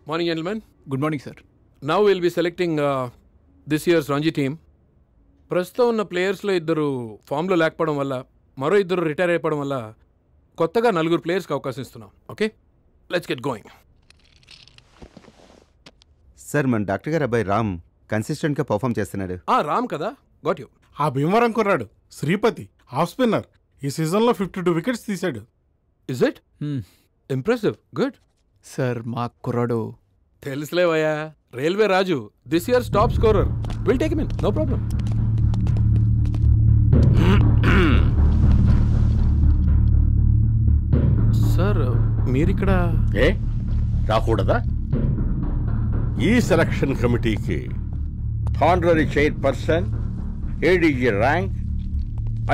Morning, gentlemen. Good morning, sir. Now we'll be selecting this year's Ranji team. ప్రస్తుతం ఉన్న ప్లేయర్స్లో ఇద్దరు ఫామ్లో లేకపోవడం వల్ల మరో ఇద్దరు రిటైర్ అయిపోవడం వల్ల కొత్తగా 4 ప్లేయర్స్కి అవకాశం ఇస్తున్నాం. Okay, let's get going. Sir మన డాక్టర్ గారు అబ్బాయి రామ్ కన్సిస్టెంట్గా పర్ఫామ్ చేస్తున్నాడు. రామ్ కదా, గాట్ యూ. ఆ భీమవరం కుర్రాడు శ్రీపతి హాఫ్ స్పిన్నర్ ఈ సీజన్లో 52 వికెట్స్ తీశాడు. Is it impressive? Good sir మా కుర్రాడు తెలుసులేవయ్యా, railway Raju, this year's top scorer. Will take him in, no problem. Sir మీరిక్కడ రాకూడదా? ఈ సెలక్షన్ కమిటీకి honorary chairperson, ADG rank,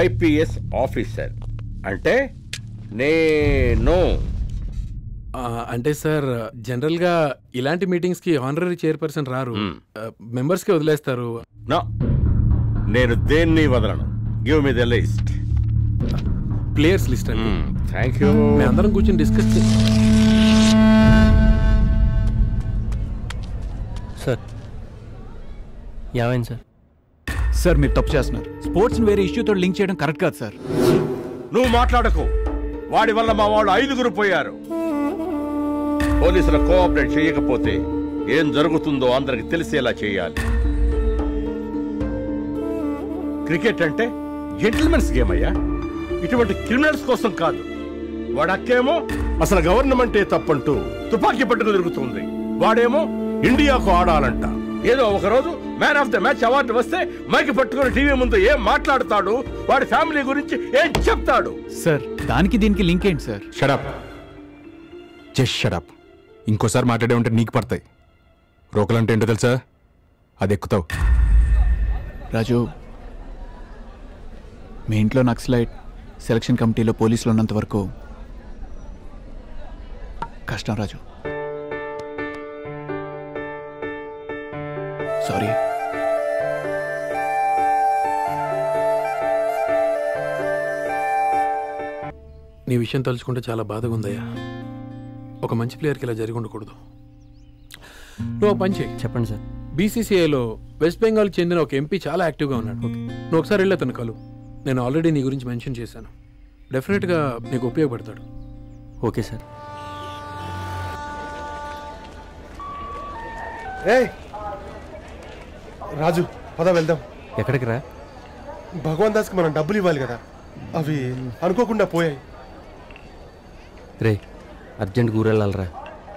IPS officer అంటే నేను. అంటే సార్ జనరల్గా ఇలాంటి మీటింగ్స్కి హానరరీ చైర్పర్సన్ రారు, మెంబర్స్కి వదిలేస్తారు. నేను దేన్ని వదలను. Give me the list. Players list అండి. Thank you. మేము అందరం కూర్చొని డిస్కస్ సార్ ఏమైంది సార్? సార్ మీరు తప్పు చేస్తున్నారు. స్పోర్ట్స్ని వేరే ఇష్యూతో లింక్ చేయడం కరెక్ట్ కాదు సార్. నువ్వు మాట్లాడకు. వాడి వల్ల మా వాళ్ళు 5 పోయారు. పోలీసులు కోఆపరేట్ చేయకపోతే ఏం జరుగుతుందో అందరికి తెలిసేలా చేయాలి. క్రికెట్ అంటే జెంటిల్మెన్స్ గేమ్ అయ్యా, ఇటువంటి క్రిమినల్స్ కోసం కాదు. వాడక్కేమో అసలు గవర్నమెంటే తప్పంటూ తుపాకీ పట్టుకు తిరుగుతుంది. వాడేమో ఇండియాకు ఆడాలంట. ఏదో ఒకరోజు man of the match award వస్తే మైకి పట్టుకుని టీవీ ముందు ఏం మాట్లాడతాడు, వాడి ఫ్యామిలీ గురించి ఏం చెప్తాడు. సార్ దానికి దీనికి లింక్ ఏంటి సార్? Shut up, just shut up. ఇంకోసారి మాట్లాడే ఉంటే నీకు పడతాయి. రోకలంటే ఏంటో తెలుసా? అది ఎక్కుతావు. రాజు, మీ ఇంట్లో నక్సలైట్, సెలక్షన్ కమిటీలో పోలీసులు ఉన్నంత వరకు కష్టం రాజు. సారీ. నీ విషయం తలుచుకుంటే చాలా బాధగా ఉందయ్యా. ఒక మంచి ప్లేయర్కి ఇలా జరిగి ఉండకూడదు. నువ్వు పని చేయి. చెప్పండి సార్. బీసీసీఐలో వెస్ట్ బెంగాల్కి చెందిన ఒక ఎంపీ చాలా యాక్టివ్గా ఉన్నాడు. నువ్వు ఒకసారి వెళ్ళి అతను కలు. నేను ఆల్రెడీ నీ గురించి మెన్షన్ చేశాను. డెఫినెట్గా నీకు ఉపయోగపడతాడు. Okay sir. రాజు పద వెళ్దాం. ఎక్కడికి రా? భగవాన్ దాస్కి మనం డబ్బులు ఇవ్వాలి కదా, అవి అనుకోకుండా పోయాయి. రే అర్జెంట్ ఊరెళ్ళాలరా.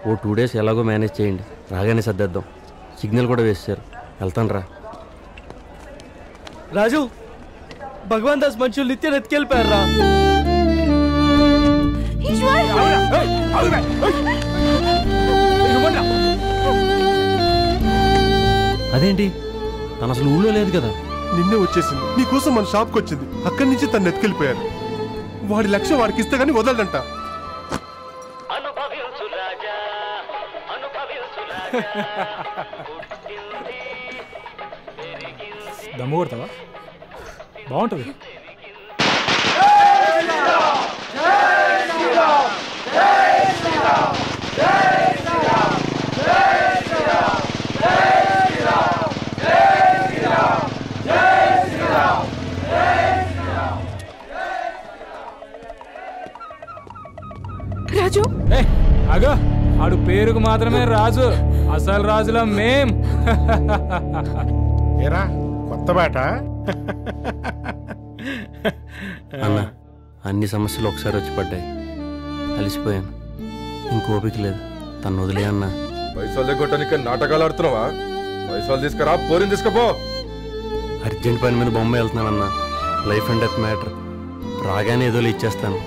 ఓ 2 days ఎలాగో మేనేజ్ చేయండి, రాగానే సర్దేద్దాం. సిగ్నల్ కూడా వేసారు. వెళ్తాను రా. రాజు, భగవాన్ దాస్ మనుషులు నిత్యం ఎత్తుకెళ్ళిపోయారు రా. అదేంటి, తను అసలు ఊళ్ళో లేదు కదా? నిన్నే వచ్చేసింది. నీకోసం మన షాప్కి వచ్చింది. అక్కడి నుంచి తను ఎత్తుకెళ్ళిపోయారు. వాడి లక్ష్యం వాడికి ఇస్తే గానీ వదలడంట. దమ్ము కొడతావా? బాగుంటుంది. రాజు, అగో ఆడు పేరుకు మాత్రమే రాజు, అసలు రాజులా మేం. ఏరా కొత్త బాట. అన్న, అన్ని సమస్యలు ఒకసారి వచ్చి పడ్డాయి. అలిసిపోయాను, ఇంకోపిక లేదు. తను వదిలే అన్న. పైసలు దగ్గొట్టడానికి నాటకాలు ఆడుతున్నావా? పైసలు తీసుకురా, పోరిని తీసుకుపో. అర్జెంట్ పని మీద బొంబాయి వెళ్తున్నానన్న. Life and death matter. రాగానే ఏదో ఇచ్చేస్తాను.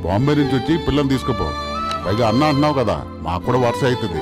బాంబే నుంచి వచ్చి పిల్లల్ని తీసుకుపో. పైగా అన్న అంటున్నావు కదా, మాకు కూడా వరుస అవుతుంది.